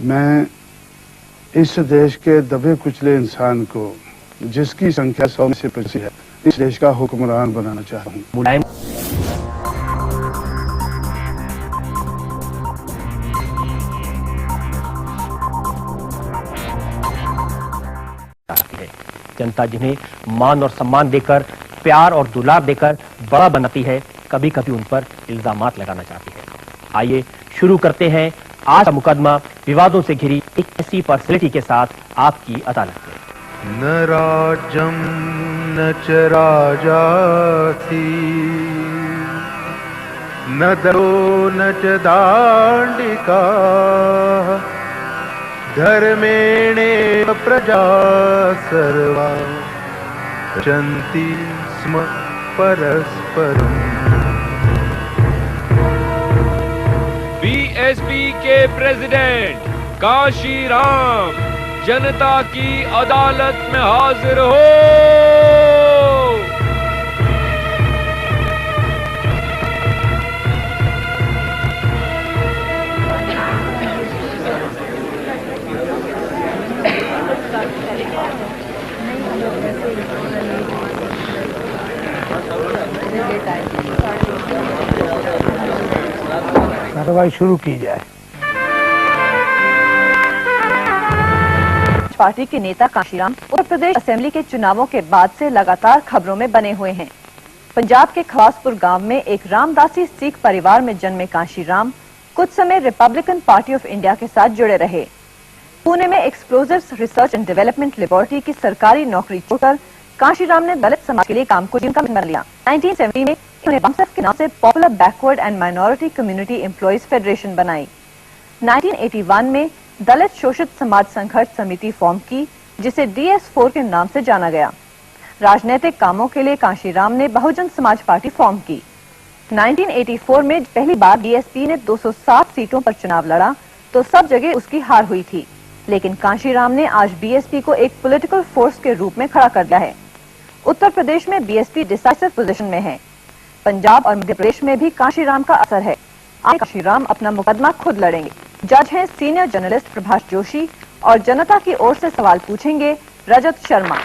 मैं इस देश के दबे कुचले इंसान को, जिसकी संख्या 100 में से 25 है, इस देश का हुक्मरान बनाना चाहता हूँ। मुलायम जनता जिन्हें मान और सम्मान देकर, प्यार और दुलार देकर बड़ा बनाती है, कभी कभी उन पर इल्जामात लगाना चाहती है। आइए शुरू करते हैं आज का मुकदमा विवादों से घिरी एक ऐसी पर्सनैलिटी के साथ आपकी अदालत में। न राज्यम न च राजासी, न दरो न च दांडिका, धर्मेणेव प्रजा सर्वा रचन्ति स्म परस्परम्। बीएसपी के प्रेसिडेंट काशीराम जनता की अदालत में हाजिर हो। कार्रवाई शुरू की जाए। पार्टी के नेता काशीराम उत्तर प्रदेश असेंबली के चुनावों के बाद से लगातार खबरों में बने हुए हैं। पंजाब के खवासपुर गांव में एक रामदासी सिख परिवार में जन्मे काशीराम कुछ समय रिपब्लिकन पार्टी ऑफ इंडिया के साथ जुड़े रहे। पुणे में explosives research and development laboratory की सरकारी नौकरी छोड़कर काशीराम ने दलित समाज के लिए काम को जिनका बना लिया। 1970 में उन्होंने बामसेफ के नाम से popular backward and minority community employees federation बनाई। 1981 में दलित शोषित समाज संघर्ष समिति फॉर्म की, जिसे DS4 के नाम से जाना गया। राजनीतिक कामों के लिए काशीराम ने बहुजन समाज पार्टी फॉर्म की। 1984 में पहली बार BSP ने 207 सीटों पर चुनाव लड़ा तो सब जगह उसकी हार हुई थी, लेकिन काशीराम ने आज BSP को एक पॉलिटिकल फोर्स के रूप में खड़ा कर दिया है। उत्तर प्रदेश में BSP डिसाइसिव पोजीशन में है। पंजाब और मध्य प्रदेश में भी काशीराम का असर है। आज काशीराम अपना मुकदमा खुद लड़ेंगे। जज हैं सीनियर जर्नलिस्ट प्रभाष जोशी और जनता की ओर से सवाल पूछेंगे रजत शर्मा।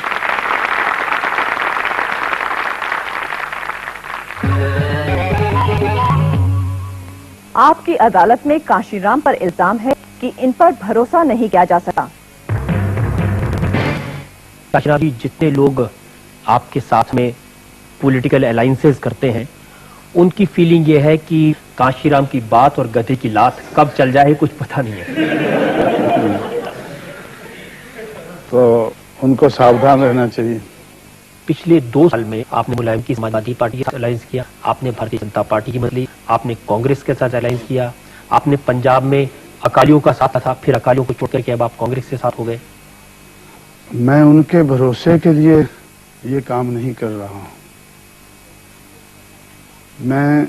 आपकी अदालत में काशीराम पर इल्जाम है कि इन पर भरोसा नहीं किया जा सका। काशीराम जी, जितने लोग आपके साथ में पॉलिटिकल अलायंसेस करते हैं, उनकी फीलिंग ये है कि काशीराम की बात और गधे की लात कब चल जाए कुछ पता नहीं है। तो उनको सावधान रहना चाहिए। पिछले 2 साल में आपने मुलायम की समाजवादी पार्टी के साथ अलायंस किया, आपने भारतीय जनता पार्टी की मदद ली, आपने कांग्रेस के साथ अलायंस किया, आपने पंजाब में अकालियों का साथ था, फिर अकालियों को छोड़ करके अब आप कांग्रेस के साथ हो गए। मैं उनके भरोसे के लिए ये काम नहीं कर रहा हूं। मैं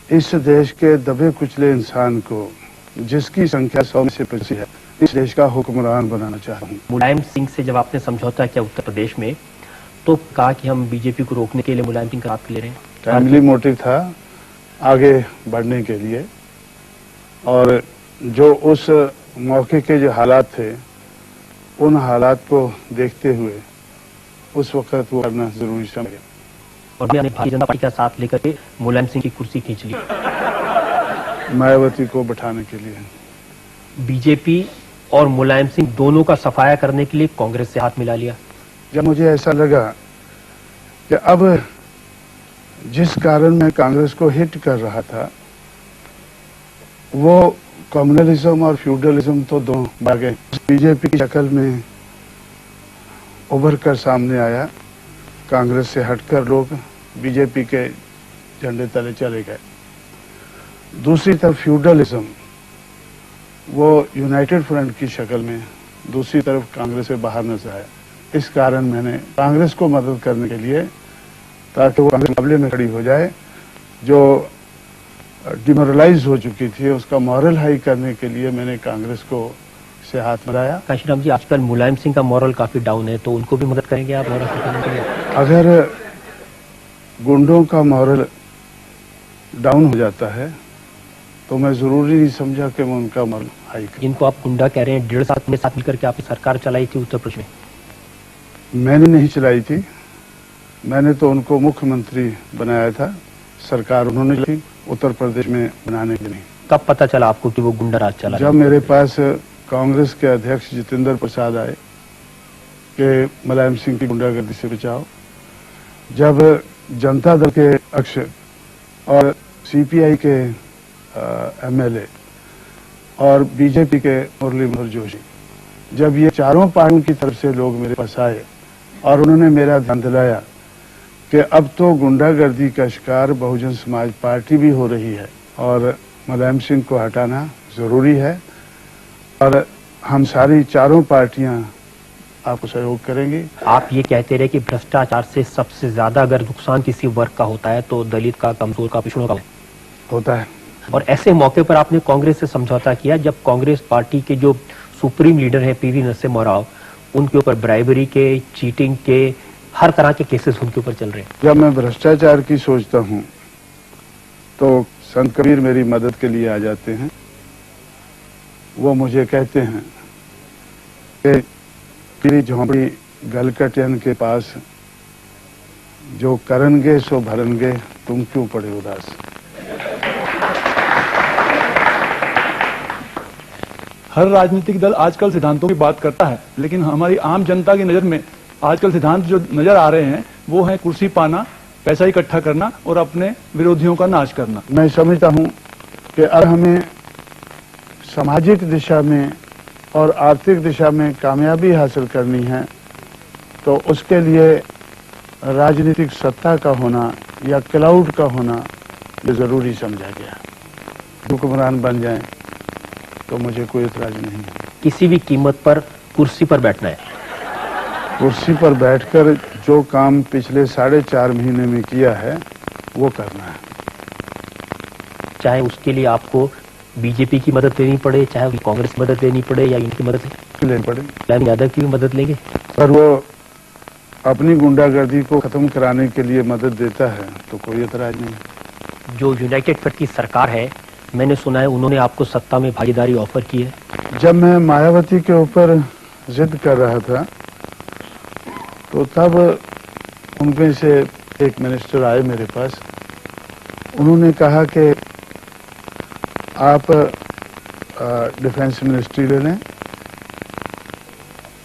इस देश के दबे कुचले इंसान को, जिसकी संख्या 100 में से 25 है, इस देश का हुक्मरान बनाना चाहता हूं। मुलायम सिंह से जब आपने समझौता किया उत्तर प्रदेश में, तो कहा कि हम बीजेपी को रोकने के लिए मुलायम सिंह का साथ ले रहे हैं। फैमिली मोटिव था आगे बढ़ने के लिए, और जो उस मौके के जो हालात थे, उन हालात को देखते हुए उस वक्त वो करना जरूरी समझा। और मैंने भारतीय जनता पार्टी का साथ लेकर के मुलायम सिंह की कुर्सी खींच ली मायावती को बैठाने के लिए। बीजेपी और मुलायम सिंह दोनों का सफाया करने के लिए कांग्रेस से हाथ मिला लिया। जब मुझे ऐसा लगा कि अब जिस कारण मैं कांग्रेस को हिट कर रहा था, वो कम्युनलिज्म और फ्यूडलिज्म तो दोनों भागे बीजेपी की शक्ल में उभर कर सामने आया। कांग्रेस से हटकर लोग बीजेपी के झंडे तले चले गए। दूसरी तरफ फ्यूडलिज्म वो यूनाइटेड फ्रंट की शक्ल में दूसरी तरफ कांग्रेस से बाहर नजर आया। इस कारण मैंने कांग्रेस को मदद करने के लिए, ताकि वो कांग्रेस मुकाबले में खड़ी हो जाए, जो डिमोरलाइज हो चुकी थी, उसका मॉरल हाई करने के लिए मैंने कांग्रेस को से हाथ मिलाया। काशीराम जी, आजकल मुलायम सिंह का मॉरल काफी डाउन है, तो उनको भी मदद करेंगे आप मॉरल करने के लिए? अगर गुंडों का मॉरल डाउन हो जाता है तो मैं जरूरी नहीं समझा कि मैं उनका मॉरल हाई जिनको आप गुंडा कह रहे हैं, 1.5 साल में साथ मिलकर के आपने सरकार चलाई थी उत्तर प्रदेश में। मैंने नहीं चलाई थी, मैंने तो उनको मुख्यमंत्री बनाया था। सरकार उन्होंने चलाई उत्तर प्रदेश में बनाने के लिए। कब पता चला आपको कि वो गुंडा राज चला? जब मेरे पास कांग्रेस के अध्यक्ष जितेंद्र प्रसाद आए कि मुलायम सिंह की गुंडागर्दी से बचाओ, जब जनता दल के अध्यक्ष और सीपीआई के एमएलए और बीजेपी के मुरली मनोहर जोशी, जब ये चारों पार्टियों की तरफ से लोग मेरे पास आए और उन्होंने मेरा ध्यान दिलाया कि अब तो गुंडागर्दी का शिकार बहुजन समाज पार्टी भी हो रही है और मुलायम सिंह को हटाना जरूरी है और हम सारी चारों पार्टियां आपको सहयोग करेंगी। आप ये कहते रहे कि भ्रष्टाचार से सबसे ज्यादा अगर नुकसान किसी वर्ग का होता है तो दलित का, कमजोर का, पिछड़ों का होता है। और ऐसे मौके पर आपने कांग्रेस से समझौता किया जब कांग्रेस पार्टी के जो सुप्रीम लीडर हैं पीवी नरसिम्हा राव, उनके ऊपर ब्राइबरी के, चीटिंग के, हर तरह के केसेस उनके ऊपर चल रहे हैं। जब मैं भ्रष्टाचार की सोचता हूं तो संत कबीर मेरी मदद के लिए आ जाते हैं। वो मुझे कहते हैं कि तेरी झोंपड़ी गलकटियन के पास, जो करनगे सो भरनगे, तुम क्यों पड़े उदास। हर राजनीतिक दल आजकल सिद्धांतों की बात करता है, लेकिन हमारी आम जनता की नजर में आजकल सिद्धांत जो नजर आ रहे हैं वो है कुर्सी पाना, पैसा इकट्ठा करना और अपने विरोधियों का नाश करना। मैं समझता हूं कि अब हमें सामाजिक दिशा में और आर्थिक दिशा में कामयाबी हासिल करनी है तो उसके लिए राजनीतिक सत्ता का होना या क्लाउड का होना ये जरूरी समझा गया। हुक्मरान बन जाएं तो मुझे कोई इतराज नहीं है। किसी भी कीमत पर कुर्सी पर बैठना है। कुर्सी पर बैठकर जो काम पिछले 4.5 महीने में किया है वो करना है। चाहे उसके लिए आपको बीजेपी की मदद लेनी पड़े, चाहे कांग्रेस की मदद लेनी पड़े या इनकी मदद लेनी पड़े, लालू यादव की भी मदद लेंगे। पर वो अपनी गुंडागर्दी को खत्म कराने के लिए मदद देता है तो कोई एतराज नहीं। जो यूनाइटेड फ्रंट की सरकार है, मैंने सुना है उन्होंने आपको सत्ता में भागीदारी ऑफर की है। जब मैं मायावती के ऊपर जिद कर रहा था तो तब उनमें से एक मिनिस्टर आए मेरे पास। उन्होंने कहा कि आप डिफेंस मिनिस्ट्री ले लें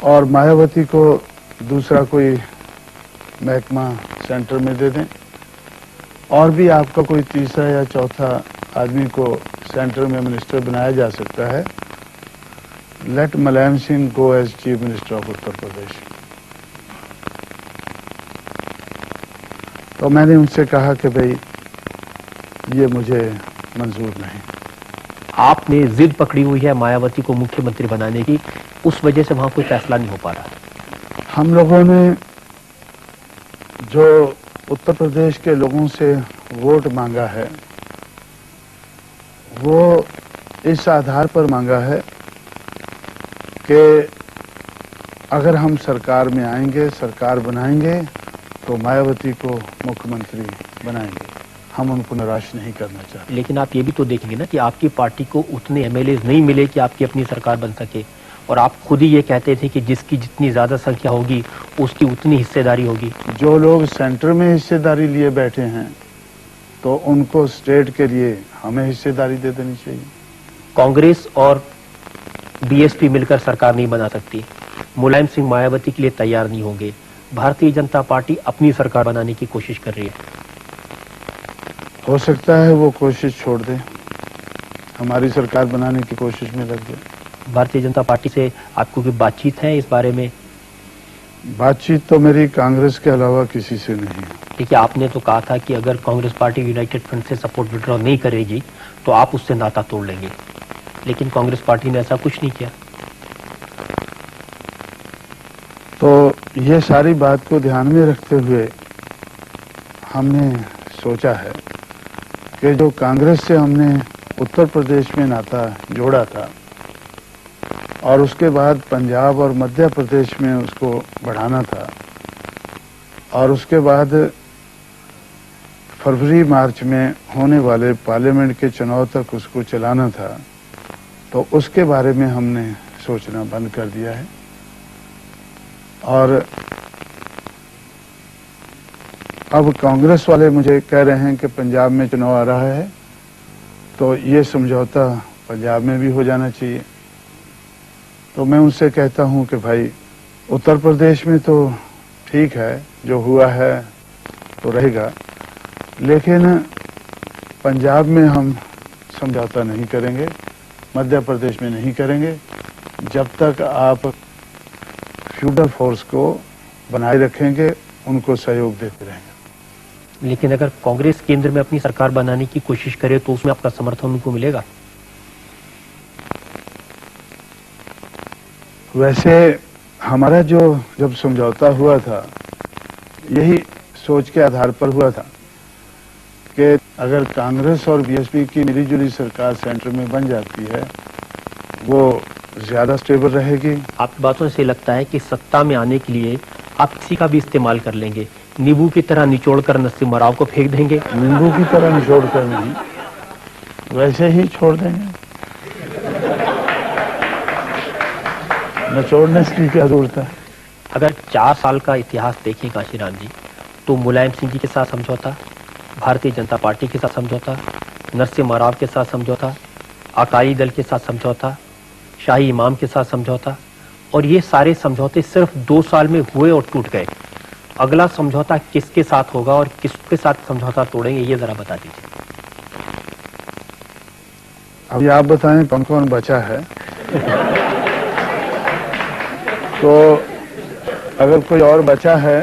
और मायावती को दूसरा कोई महकमा सेंटर में दे दें और भी आपका कोई तीसरा या चौथा आदमी को सेंटर में मिनिस्टर बनाया जा सकता है। Let Mulayam Singh go as chief minister of Uttar Pradesh. तो मैंने उनसे कहा कि भाई ये मुझे मंजूर नहीं। आपने जिद पकड़ी हुई है मायावती को मुख्यमंत्री बनाने की, उस वजह से वहां कोई फैसला नहीं हो पा रहा। हम लोगों ने जो उत्तर प्रदेश के लोगों से वोट मांगा है वो इस आधार पर मांगा है कि अगर हम सरकार में आएंगे, सरकार बनाएंगे तो मायावती को मुख्यमंत्री बनाएंगे। हम उनको निराश नहीं करना चाहते। लेकिन आप ये भी तो देखेंगे ना कि आपकी पार्टी को उतने एमएलए नहीं मिले कि आपकी अपनी सरकार बन सके, और आप खुद ही ये कहते थे कि जिसकी जितनी ज्यादा संख्या होगी उसकी उतनी हिस्सेदारी होगी। जो लोग सेंटर में हिस्सेदारी लिए बैठे हैं तो उनको स्टेट के लिए हमें हिस्सेदारी दे देनी चाहिए। कांग्रेस और बीएसपी मिलकर सरकार नहीं बना सकती, मुलायम सिंह मायावती के लिए तैयार नहीं होंगे, भारतीय जनता पार्टी अपनी सरकार बनाने की कोशिश कर रही है। हो सकता है वो कोशिश छोड़ दे, हमारी सरकार बनाने की कोशिश में लग जाए। भारतीय जनता पार्टी से आपको कोई बातचीत है इस बारे में? बातचीत तो मेरी कांग्रेस के अलावा किसी से नहीं है। देखिए, आपने तो कहा था कि अगर कांग्रेस पार्टी यूनाइटेड फ्रंट से सपोर्ट विड्रॉ नहीं करेगी तो आप उससे नाता तोड़ लेंगे, लेकिन कांग्रेस पार्टी ने ऐसा कुछ नहीं किया। तो ये सारी बात को ध्यान में रखते हुए हमने सोचा है कि जो कांग्रेस से हमने उत्तर प्रदेश में नाता जोड़ा था और उसके बाद पंजाब और मध्य प्रदेश में उसको बढ़ाना था और उसके बाद फरवरी मार्च में होने वाले पार्लियामेंट के चुनाव तक उसको चलाना था, तो उसके बारे में हमने सोचना बंद कर दिया है। और अब कांग्रेस वाले मुझे कह रहे हैं कि पंजाब में चुनाव आ रहा है तो ये समझौता पंजाब में भी हो जाना चाहिए। तो मैं उनसे कहता हूं कि भाई उत्तर प्रदेश में तो ठीक है, जो हुआ है तो रहेगा, लेकिन पंजाब में हम समझौता नहीं करेंगे, मध्य प्रदेश में नहीं करेंगे, जब तक आप फ्यूडल फोर्स को बनाए रखेंगे, उनको सहयोग देते रहेंगे। लेकिन अगर कांग्रेस केंद्र में अपनी सरकार बनाने की कोशिश करे तो उसमें आपका समर्थन उनको मिलेगा? वैसे हमारा जो जब समझौता हुआ था, यही सोच के आधार पर हुआ था कि अगर कांग्रेस और बीएसपी की मिलीजुली सरकार सेंटर में बन जाती है, वो ज्यादा स्टेबल रहेगी। आपकी बातों से लगता है कि सत्ता में आने के लिए आप किसी का भी इस्तेमाल कर लेंगे, नींबू की तरह निचोड़कर नरसिम्हा मराव को फेंक देंगे। नींबू की तरह निचोड़ कर नहीं, वैसे ही छोड़ देंगे। निचोड़ने की क्या जरूरत है? अगर 4 साल का इतिहास देखें काशीराम जी, तो मुलायम सिंह जी के साथ समझौता, भारतीय जनता पार्टी के साथ समझौता, नरसिम्हा मराव के साथ समझौता, अकाली दल के साथ समझौता, शाही इमाम के साथ समझौता, और ये सारे समझौते सिर्फ 2 साल में हुए और टूट गए। अगला समझौता किसके साथ होगा और किसके साथ समझौता तोड़ेंगे, ये जरा बता दीजिए। अभी आप बताएं कौन कौन बचा है। तो अगर कोई और बचा है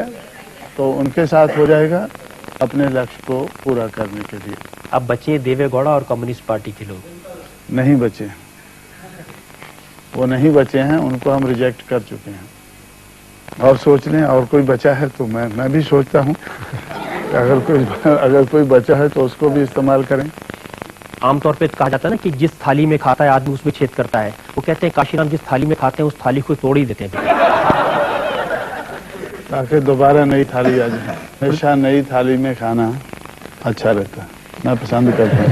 तो उनके साथ हो जाएगा, अपने लक्ष्य को पूरा करने के लिए। अब बचे देवेगौड़ा और कम्युनिस्ट पार्टी के लोग? नहीं बचे, वो नहीं बचे हैं, उनको हम रिजेक्ट कर चुके हैं। और सोच लें और कोई बचा है तो मैं भी सोचता हूं अगर कोई बचा है तो उसको भी इस्तेमाल करें। आमतौर पे कहा जाता है ना कि जिस थाली में खाता है आदमी उसमें छेद करता है। वो कहते हैं काशीराम जिस थाली में खाते हैं उस थाली को तोड़ ही देते हैं, ताकि दोबारा नई थाली आ जाए। हमेशा नई थाली में खाना अच्छा रहता है, मैं पसंद करता हूँ।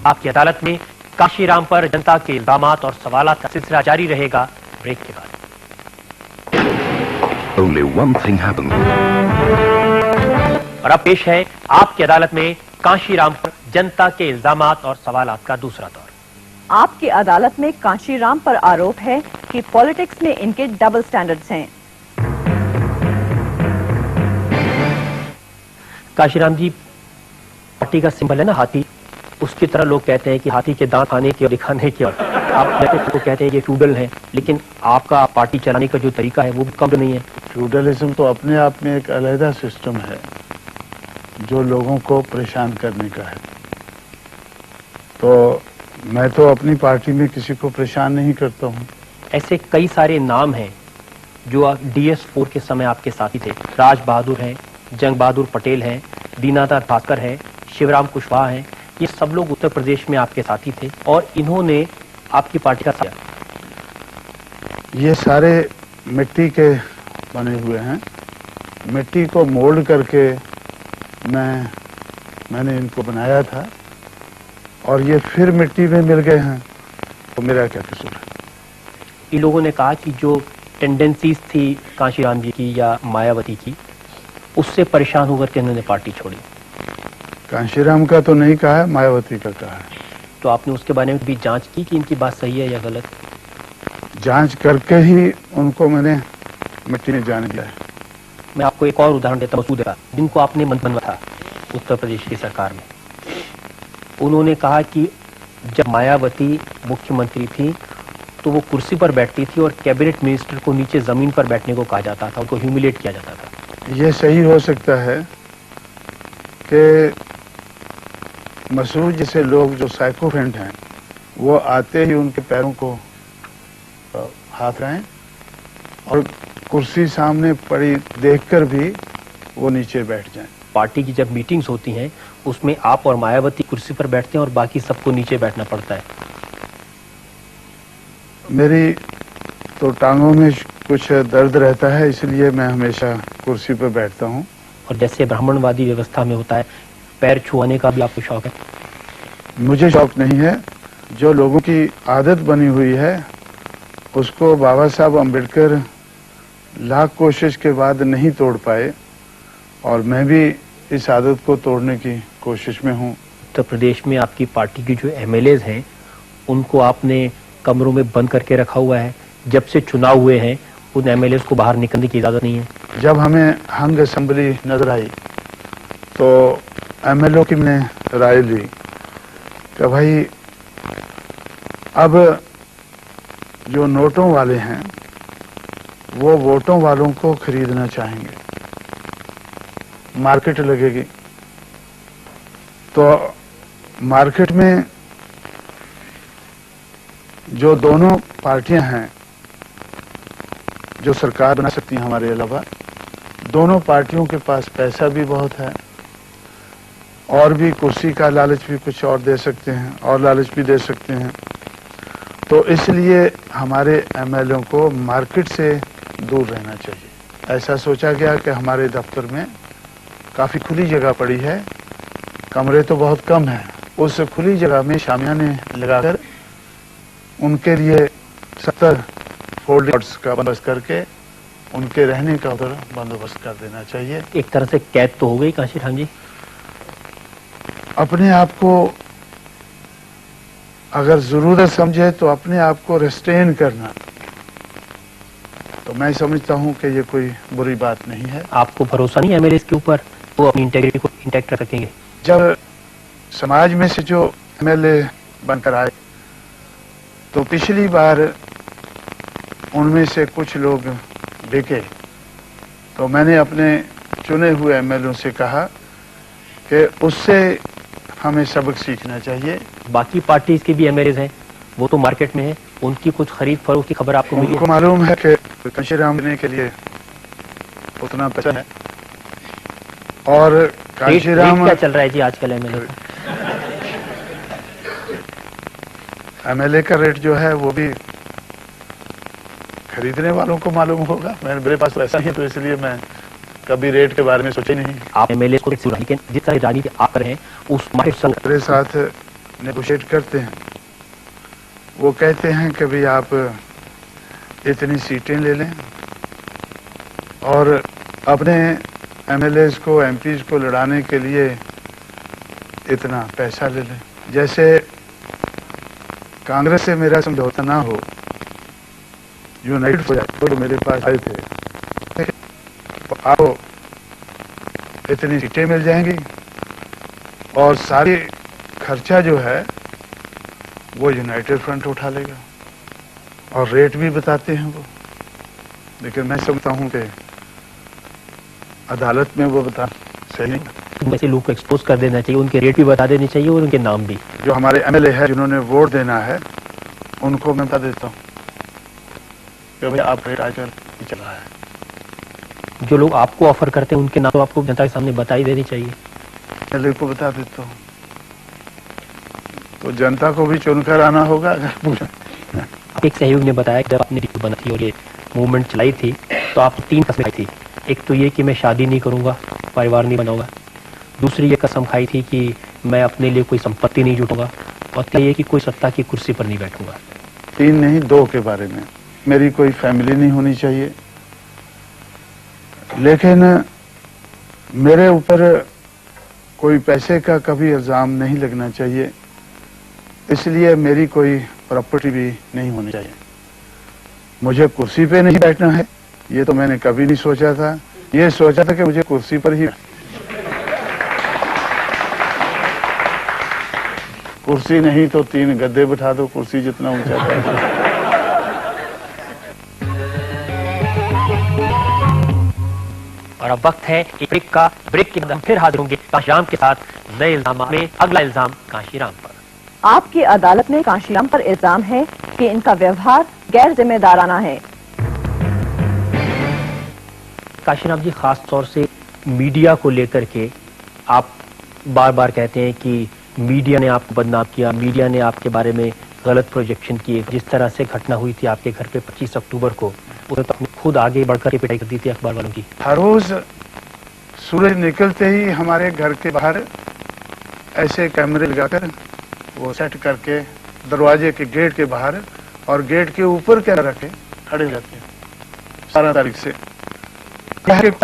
आपकी अदालत में काशीराम पर जनता के इल्जामात और सवालात का सिलसिला जारी रहेगा ब्रेक के बाद। Only one thing happened. और अब पेश है आपकी अदालत में काशीराम पर जनता के इल्जामात और सवालात का दूसरा दौर। आपकी अदालत में काशीराम पर आरोप है कि पॉलिटिक्स में इनके डबल स्टैंडर्ड्स हैं। काशीराम जी, पार्टी का सिंबल है ना हाथी, उसकी तरह लोग कहते हैं कि हाथी के दांत आने की और दिखाने की, और आप तो कहते हैं कि फ्यूडल है, लेकिन आपका पार्टी चलाने का जो तरीका है वो भी कम नहीं है। फ्यूडलिज्म तो अपने आप में एक अलग सिस्टम है जो लोगों को परेशान करने का है। तो मैं तो अपनी पार्टी में किसी को परेशान नहीं करता हूँ। ऐसे कई सारे नाम हैं जो DS4 के समय आपके साथी थे। राज बहादुर हैं, जंग बहादुर पटेल हैं, दीनानाथ भास्कर हैं, शिवराम कुशवाहा हैं। ये सब लोग उत्तर प्रदेश में आपके साथी थे और इन्होंने आपकी पार्टी का साथ। ये सारे मिट्टी के बने हुए हैं, मिट्टी को मोल्ड करके मैंने इनको बनाया था और ये फिर मिट्टी में मिल गए हैं, तो मेरा क्या कसूर है? इन लोगों ने कहा कि जो टेंडेंसीज थी काशीराम जी की या मायावती की, उससे परेशान होकर के इन्होंने पार्टी छोड़ी। कांशीराम का तो नहीं कहा है, मायावती का कहा है। तो आपने उसके बारे में भी जांच की कि इनकी बात सही है या गलत? जांच करके ही उनको मैंने मिट्टी में जाने दिया है। मैं आपको एक और उदाहरण देता हूँ, जिनको आपने मंत्री बनवा था उत्तर प्रदेश की सरकार में। उन्होंने कहा कि जब मायावती मुख्यमंत्री थी तो वो कुर्सी पर बैठती थी और कैबिनेट मिनिस्टर को नीचे जमीन पर बैठने को कहा जाता था, उनको ह्यूमिलेट किया जाता था। ये सही हो सकता है कि मसूद जैसे लोग जो साइकोफेंट हैं वो आते ही उनके पैरों को हाथ रहें और कुर्सी सामने पड़ी देखकर भी वो नीचे बैठ जाएं। पार्टी की जब मीटिंग्स होती हैं उसमें आप और मायावती कुर्सी पर बैठते हैं और बाकी सबको नीचे बैठना पड़ता है। मेरी तो टांगों में कुछ दर्द रहता है, इसलिए मैं हमेशा कुर्सी पर बैठता हूँ। और जैसे ब्राह्मणवादी व्यवस्था में होता है, पैर छुआने का भी आपको शौक है? मुझे शौक नहीं है। जो लोगों की आदत बनी हुई है उसको बाबा साहब अम्बेडकर लाख कोशिश के बाद नहीं तोड़ पाए, और मैं भी इस आदत को तोड़ने की कोशिश में हूँ। उत्तर प्रदेश में आपकी पार्टी की जो एमएलएज हैं उनको आपने कमरों में बंद करके रखा हुआ है। जब से चुनाव हुए हैं उन एमएलएज को बाहर निकलने की इजाजत नहीं है। जब हमें हंग असेंबली नजर आई तो एमएलओ की मैंने राय ली कि भाई अब जो नोटों वाले हैं वो वोटों वालों को खरीदना चाहेंगे, मार्केट लगेगी। तो मार्केट में जो दोनों पार्टियां हैं जो सरकार बना सकती हैं हमारे अलावा, दोनों पार्टियों के पास पैसा भी बहुत है और भी कुर्सी का लालच भी कुछ और दे सकते हैं और लालच भी दे सकते हैं। तो इसलिए हमारे एमएलए को मार्केट से दूर रहना चाहिए। ऐसा सोचा गया कि हमारे दफ्तर में काफ़ी खुली जगह पड़ी है, कमरे तो बहुत कम हैं, उस खुली जगह में शामियाने लगाकर उनके लिए 70 फोल्डिंग्स का बंदोबस्त करके उनके रहने का उधर बंदोबस्त कर देना चाहिए। एक तरह से कैद तो हो गई कांशीराम जी। अपने आप को अगर जरूरत समझे तो अपने आप को रिस्ट्रेन करना, तो मैं समझता हूं कि ये कोई बुरी बात नहीं है। आपको भरोसा नहीं है एमएलए के ऊपर वो अपनी इंटेग्रिटी को इंटैक्ट रखेंगे? जब समाज में से जो एमएलए बनकर आए तो पिछली बार उनमें से कुछ लोग बिके, तो मैंने अपने चुने हुए एमएलए से कहा कि उससे हमें सबक सीखना चाहिए। बाकी पार्टीज के भी एमएलए हैं, वो तो मार्केट में है, उनकी कुछ खरीद फरोख्त की खबर आपको मिली है? उनको मालूम है कि कांशीराम देने के लिए उतना पैसा है, और कांशीराम क्या चल रहा है जी आजकल एमएलए का रेट जो है वो भी खरीदने वालों को मालूम होगा। मेरे पास पैसा नहीं है तो इसलिए मैं कभी रेट के बारे में सोचे नहीं। आप एमएलए को लेकिन जिस तरह राजनीति आप कर रहे हैं उस मेरे साथ नेगोशिएट करते हैं, वो कहते हैं कि भाई आप इतनी सीटें ले लें और अपने एमएलए को एमपीज को लड़ाने के लिए इतना पैसा ले लें। जैसे कांग्रेस से मेरा समझौता ना हो, यूनाइटेड हो जाए, तो मेरे पास आए थे, तो आपको इतनी सीटें मिल जाएंगी और सारी खर्चा जो है वो यूनाइटेड फ्रंट उठा लेगा, और रेट भी बताते हैं वो। लेकिन मैं समझता हूं कि अदालत में वो बता सही नहीं। वैसे लोग को एक्सपोज कर देना चाहिए, उनके रेट भी बता देने चाहिए और उनके नाम भी। जो हमारे एमएलए है जिन्होंने वोट देना है उनको मैं बता देता हूँ कि भाई आप रेट आजकल चल रहा है। जो लोग आपको ऑफर करते हैं उनके नाम तो आपको जनता के सामने बता ही देनी चाहिए। एमएलए को बता देता हूँ, तो जनता को भी चुनकर आना होगा। अगर एक सहयोग ने बताया कि जब आपने टीम बना थी और ये मूवमेंट चलाई थी तो आप 3 कसमें खाई थी। एक तो ये कि मैं शादी नहीं करूंगा, परिवार नहीं बनाऊंगा। दूसरी ये कसम खाई थी कि मैं अपने लिए कोई संपत्ति नहीं जुटाऊंगा, और ये कि कोई सत्ता की कुर्सी पर नहीं बैठूंगा। 3 नहीं 2 के बारे में, मेरी कोई फैमिली नहीं होनी चाहिए, लेकिन मेरे ऊपर कोई पैसे का कभी इल्जाम नहीं लगना चाहिए, इसलिए मेरी कोई प्रॉपर्टी भी नहीं होनी चाहिए। मुझे कुर्सी पे नहीं बैठना है ये तो मैंने कभी नहीं सोचा था। ये सोचा था कि मुझे कुर्सी पर ही, कुर्सी नहीं तो 3 गद्दे बिठा दो, कुर्सी जितना ऊंचा है। और अब वक्त है एक ब्रेक का। ब्रेक के बाद फिर हाजिर होंगे कांशीराम के साथ नए इल्जाम में। अगला इल्जाम कांशीराम पर। आपकी अदालत में कांशीराम पर इल्जाम है कि इनका व्यवहार गैर जिम्मेदाराना है। कांशीराम जी, खास तौर से मीडिया को लेकर के आप बार बार कहते हैं कि मीडिया ने आपको बदनाम किया, मीडिया ने आपके बारे में गलत प्रोजेक्शन किए। जिस तरह से घटना हुई थी आपके घर पे 25 अक्टूबर को, उसने तो अपनी खुद आगे बढ़कर के पिटाई कर दी थी अखबार वालों की। हर रोज सूरज निकलते ही हमारे घर के बाहर ऐसे कैमरे लगाकर वो सेट करके दरवाजे के गेट के बाहर और गेट के ऊपर कैमरा रखे खड़े रहते हैं 17 तारीख से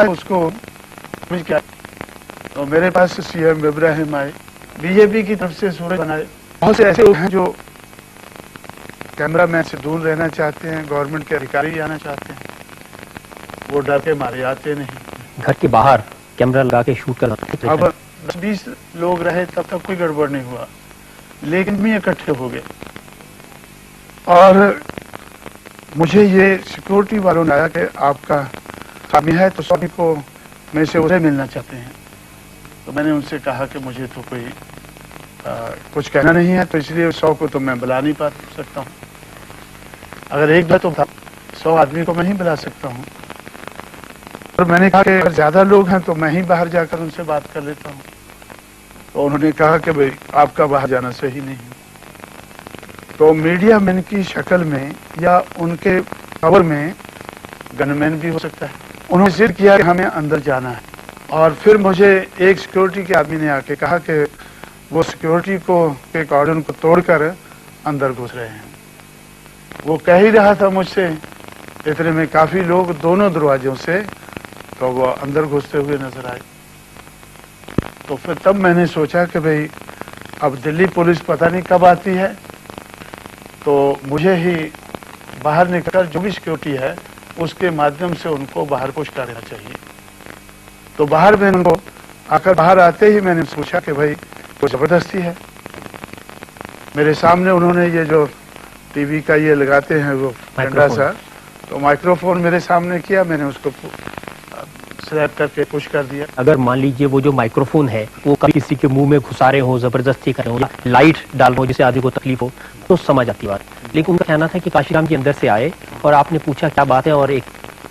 उसको क्या। तो मेरे पास सीएम इब्राहिम आए, बीजेपी की तरफ से सूरज बनाए, बहुत से ऐसे लोग हैं जो कैमरामैन से दूर रहना चाहते हैं, गवर्नमेंट के अधिकारी आना चाहते हैं, वो डर के मारे आते नहीं। घर के बाहर कैमरा लगा के शूट करना। अब 10-20 लोग रहे तब तक कोई गड़बड़ नहीं हुआ, लेकिन भी इकट्ठे हो गए और मुझे ये सिक्योरिटी वालों ने आया कि आपका खामी है तो सभी को में से उसे मिलना चाहते हैं। तो मैंने उनसे कहा कि मुझे तो कोई कुछ कहना नहीं है, तो इसलिए 100 को तो मैं बुला नहीं पा सकता हूँ। अगर एक बार तो 100 आदमी को मैं ही बुला सकता हूँ। और मैंने कहा कि अगर ज्यादा लोग हैं तो मैं ही बाहर जाकर उनसे बात कर लेता हूँ। तो उन्होंने कहा कि भाई आपका बाहर जाना सही नहीं है। तो मीडिया मैन की शक्ल में या उनके कवर में गनमैन भी हो सकता है। उन्होंने जिद किया कि हमें अंदर जाना है और फिर मुझे एक सिक्योरिटी के आदमी ने आके कहा कि वो सिक्योरिटी को के कॉर्डन को तोड़कर अंदर घुस रहे हैं। वो कह ही रहा था मुझसे, इतने में काफी लोग दोनों दरवाजों से तो वो अंदर घुसते हुए नजर आए। तो फिर तब मैंने सोचा कि भाई अब दिल्ली पुलिस पता नहीं कब आती है, तो मुझे ही बाहर निकलकर जो भी सिक्योरिटी है उसके माध्यम से उनको बाहर पुश कर देना चाहिए। तो बाहर मैंने उनको आकर बाहर आते ही मैंने पूछा कि भाई वो जबरदस्ती है। मेरे सामने उन्होंने ये जो टीवी का ये लगाते हैं वो डंडा सा, तो माइक्रोफोन मेरे सामने किया, मैंने उसको स्लैप करके पुश कर दिया। अगर मान लीजिए वो जो माइक्रोफोन है वो कभी किसी के मुंह में घुसारे हो, जबरदस्ती कर रहे हो, लाइट डाल हो जिससे आदमी को तकलीफ हो, तो समझ आती बात। लेकिन उनका कहना था कि काशीराम जी अंदर से आए और आपने पूछा क्या बात है और एक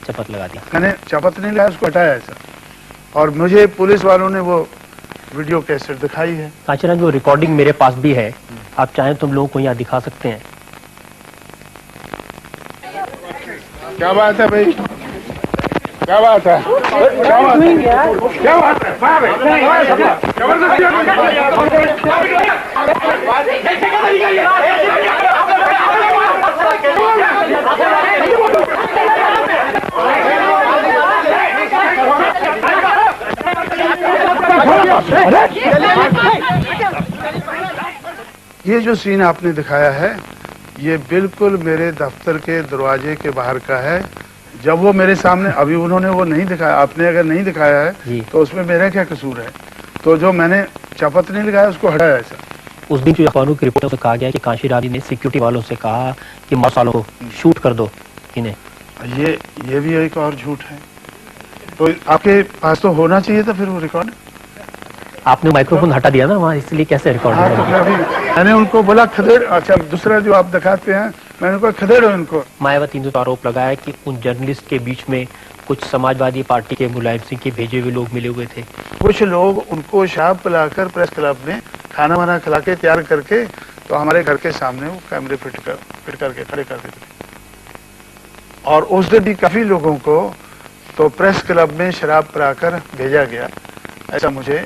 चपत लगा दिया। मैंने चपत नहीं लगाया, उसको हटाया ऐसा, और मुझे पुलिस वालों ने वो वीडियो कैसेट दिखाई है। काशीराम जो रिकॉर्डिंग मेरे पास भी है, आप चाहें तुम लोगों को यहाँ दिखा सकते हैं। क्या बात है भाई, क्या बात है, क्या बात है, क्या बात ये जो सीन आपने दिखाया है ये बिल्कुल मेरे दफ्तर के दरवाजे के बाहर का है। जब वो मेरे सामने, अभी उन्होंने वो नहीं दिखाया, आपने अगर नहीं दिखाया है तो उसमें मेरा क्या कसूर है। तो जो मैंने चपत नहीं लगाया उसको हटाया ऐसा। उस दिन जो अखबारों की रिपोर्ट में कहा गया कि काशीराम जी ने सिक्योरिटी वालों से कहा कि मसालों को शूट कर दो इन्हें, ये भी एक और झूठ है। तो आपके पास तो होना चाहिए था फिर वो रिकॉर्ड। आपने माइक्रोफोन हटा दिया ना वहाँ, इसलिए कैसे रिकॉर्ड हाँ, तो मैंने उनको बोला खदेड़। अच्छा, दूसरा जो आप दिखाते हैं मैंने कहा खदेड़ो इनको। मायावती ने तो आरोप लगाया कि उन जर्नलिस्ट के बीच में कुछ समाजवादी पार्टी के मुलायम सिंह के भेजे हुए लोग मिले हुए थे। कुछ लोग उनको शराब पिलाकर प्रेस क्लब में खाना वाना खिला के तैयार करके तो हमारे घर के सामने वो कैमरे फिट करके खड़े कर देते थे। और उस दिन भी काफी लोगों को तो प्रेस क्लब में शराब पिलाकर भेजा गया, ऐसा मुझे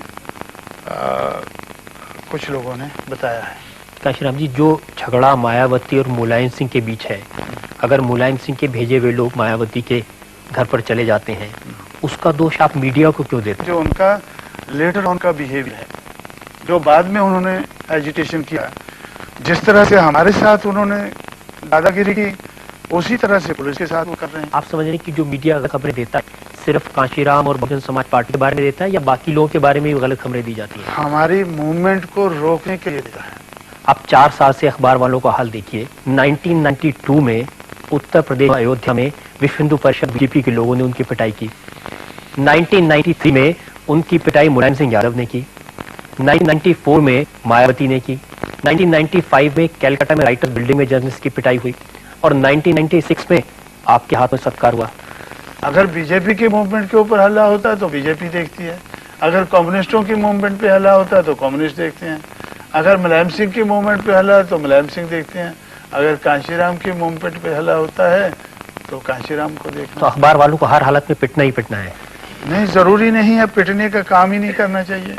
कुछ लोगों ने बताया है। काशीराम जी, जो झगड़ा मायावती और मुलायम सिंह के बीच है, अगर मुलायम सिंह के भेजे हुए लोग मायावती के घर पर चले जाते हैं, उसका दोष आप मीडिया को क्यों देते हैं? जो उनका लेटर ऑन का बिहेवियर है, जो बाद में उन्होंने एजिटेशन किया, जिस तरह से हमारे साथ उन्होंने दादागिरी की, उसी तरह से पुलिस के साथ वो कर रहे हैं। आप समझ रहे हैं कि जो मीडिया खबरें देता है सिर्फ काशीराम और बहुजन समाज पार्टी के बारे में देता है या बाकी लोगों के बारे में भी गलत खबरें दी जाती है? हमारी मूवमेंट को रोकने के लिए देता है। आप 4 साल से अखबार वालों का हाल देखिए। 1992 में उत्तर प्रदेश अयोध्या में विश्व हिंदू परिषद बीजेपी के लोगों ने उनकी पिटाई की। 1993 में उनकी पिटाई मुलायम सिंह यादव ने की। 1994 में मायावती ने की। 1995 में कैलकाटा में राइटर्स बिल्डिंग में जर्नलिस्ट की पिटाई हुई और 1996 में आपके हाथ में सत्कार हुआ। अगर बीजेपी के मूवमेंट के ऊपर हल्ला होता है तो बीजेपी देखती है, अगर कम्युनिस्टों की मूवमेंट पे हल्ला होता है तो कम्युनिस्ट देखते हैं, अगर मुलायम सिंह की मूवमेंट पे हल्ला है तो मुलायम सिंह देखते हैं, अगर कांशीराम की मूवमेंट पे हल्ला होता है तो कांशीराम को देखते हैं। तो अखबार वालों को हर हालत में पिटना ही पिटना है? नहीं, जरूरी नहीं है, पिटने का काम ही नहीं करना चाहिए।